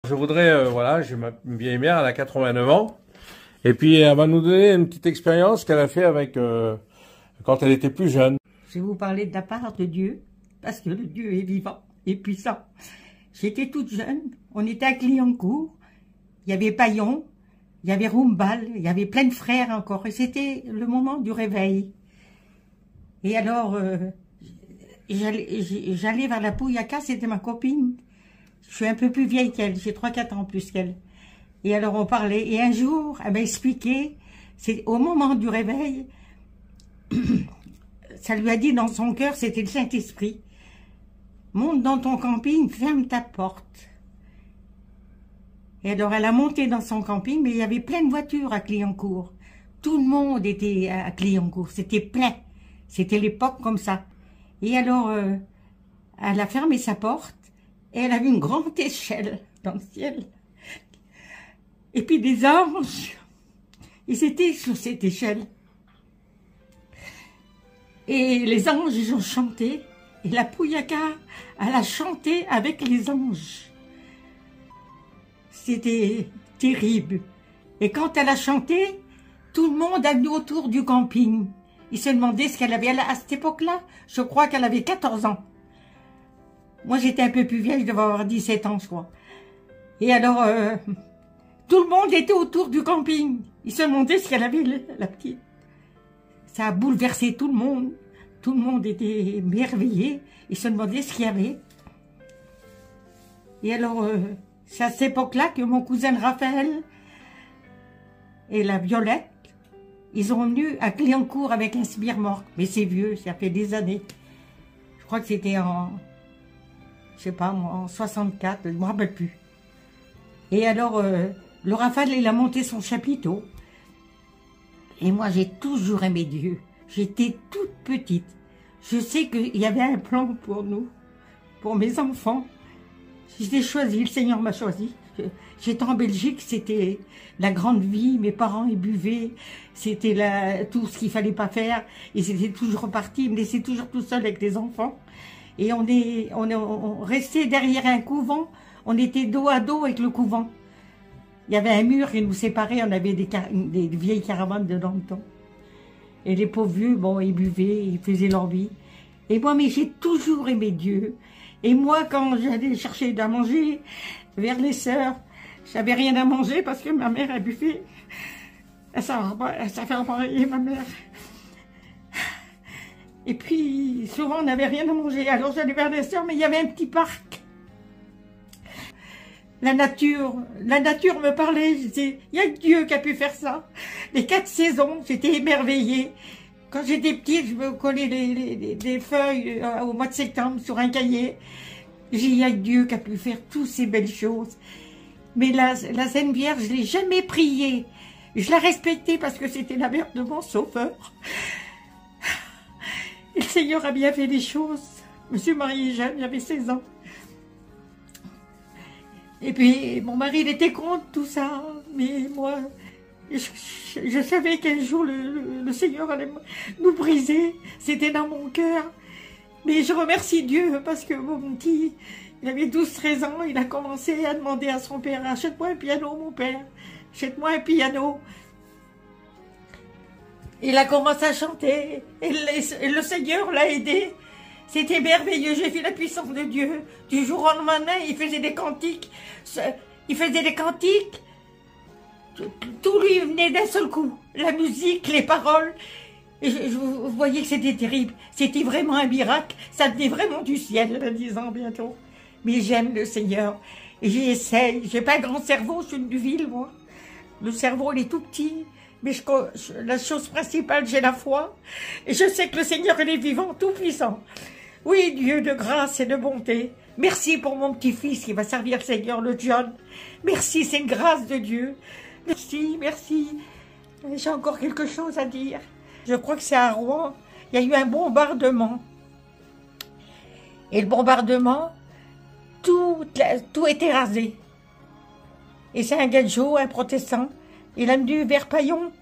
Je voudrais, voilà, j'ai ma vieille mère, elle a 89 ans. Et puis, elle va nous donner une petite expérience qu'elle a fait avec, quand elle était plus jeune. Je vais vous parler de la part de Dieu, parce que le Dieu est vivant et puissant. J'étais toute jeune, on était à Clignancourt, il y avait Paillon, il y avait Rumbal, il y avait plein de frères encore, et c'était le moment du réveil. Et alors, j'allais vers la Pouillaka, c'était ma copine. Je suis un peu plus vieille qu'elle, j'ai 3-4 ans plus qu'elle. Et alors on parlait, et un jour, elle m'a expliqué, c'est au moment du réveil, ça lui a dit dans son cœur, c'était le Saint-Esprit. Monte dans ton camping, ferme ta porte. Et alors elle a monté dans son camping, mais il y avait plein de voitures à Clignancourt. Tout le monde était à Clignancourt, c'était plein. C'était l'époque comme ça. Et alors, elle a fermé sa porte, et elle a vu une grande échelle dans le ciel. Et puis des anges, ils étaient sur cette échelle. Et les anges, ils ont chanté. Et la Pouillaka, elle a chanté avec les anges. C'était terrible. Et quand elle a chanté, tout le monde a venu autour du camping. Ils se demandaient ce qu'elle avait. À cette époque-là, je crois qu'elle avait 14 ans. Moi, j'étais un peu plus vieille, je devais avoir 17 ans, je crois. Et alors, tout le monde était autour du camping. Ils se demandaient ce qu'elle avait, la petite. Ça a bouleversé tout le monde. Tout le monde était émerveillé. Ils se demandaient ce qu'il y avait. Et alors, c'est à cette époque-là que mon cousin Raphaël et la Violette, ils ont venu à Clignancourt avec un sbire-morte. Mais c'est vieux, ça fait des années. Je crois que c'était en, je sais pas moi, en 64, je ne me rappelle plus. Et alors, le Raphaël, il a monté son chapiteau. Et moi, j'ai toujours aimé Dieu. J'étais toute petite. Je sais qu'il y avait un plan pour nous, pour mes enfants. J'étais choisie, le Seigneur m'a choisie. J'étais en Belgique, c'était la grande vie. Mes parents, ils buvaient. C'était tout ce qu'il fallait pas faire. Ils étaient toujours repartis. Ils me laissaient toujours tout seul avec les enfants. Et on restait derrière un couvent. On était dos à dos avec le couvent. Il y avait un mur qui nous séparait. On avait des vieilles caravanes dedans le temps. Et les pauvres vieux, bon, ils buvaient, ils faisaient leur vie. Et moi, mais j'ai toujours aimé Dieu. Et moi, quand j'allais chercher à manger vers les sœurs, j'avais rien à manger parce que ma mère a buffé. Elle savait envoyer ma mère. Et puis, souvent, on n'avait rien à manger. Alors, j'allais vers les sœurs, mais il y avait un petit parc. La nature me parlait. Je disais, il y a Dieu qui a pu faire ça. Les 4 saisons, j'étais émerveillée. Quand j'étais petite, je me collais des feuilles au mois de septembre sur un cahier. J'ai dit, il y a Dieu qui a pu faire toutes ces belles choses. Mais la Sainte Vierge, je ne l'ai jamais priée. Je la respectais parce que c'était la mère de mon sauveur. Et le Seigneur a bien fait des choses. Je me suis mariée jeune, j'avais 16 ans. Et puis, mon mari, il était contre tout ça. Mais moi, je savais qu'un jour, le Seigneur allait nous briser. C'était dans mon cœur. Mais je remercie Dieu parce que mon petit, il avait 12-13 ans. Il a commencé à demander à son père, achète-moi un piano, mon père. Achète-moi un piano. Il a commencé à chanter. Et le Seigneur l'a aidé. C'était merveilleux, j'ai vu la puissance de Dieu. Du jour au lendemain, il faisait des cantiques. Il faisait des cantiques. Tout lui venait d'un seul coup. La musique, les paroles. Et je voyais que c'était terrible. C'était vraiment un miracle. Ça venait vraiment du ciel, à 10 ans bientôt. Mais j'aime le Seigneur. Et j'essaye. J'ai pas un grand cerveau, je suis une ville, moi. Le cerveau, il est tout petit. Mais la chose principale, j'ai la foi. Et je sais que le Seigneur, il est vivant, tout puissant. Oui, Dieu de grâce et de bonté. Merci pour mon petit-fils qui va servir le Seigneur, le John. Merci, c'est une grâce de Dieu. Merci, merci. J'ai encore quelque chose à dire. Je crois que c'est à Rouen. Il y a eu un bombardement. Et le bombardement, tout était rasé. Et c'est un gadjo, un protestant. Il a venu vers Paillon.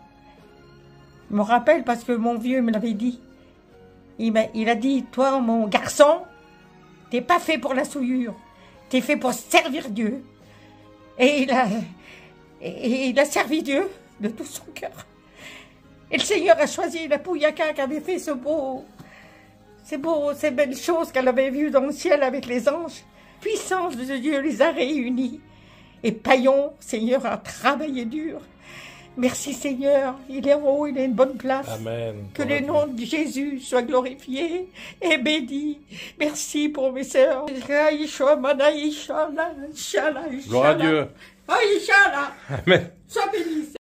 Je me rappelle parce que mon vieux me l'avait dit. Il a dit, toi, mon garçon, t'es pas fait pour la souillure. T'es fait pour servir Dieu. Et il a servi Dieu de tout son cœur. Et le Seigneur a choisi la Pouillaka qui avait fait ces belles choses qu'elle avait vues dans le ciel avec les anges. Puissance de Dieu les a réunis. Et Paillon, Seigneur, a travaillé dur. Merci Seigneur, il est en haut, il a une bonne place. Amen. Que le nom de Jésus soit glorifié et béni. Merci pour mes sœurs. Gloire à Dieu. Aïcha, Amen. sois béni.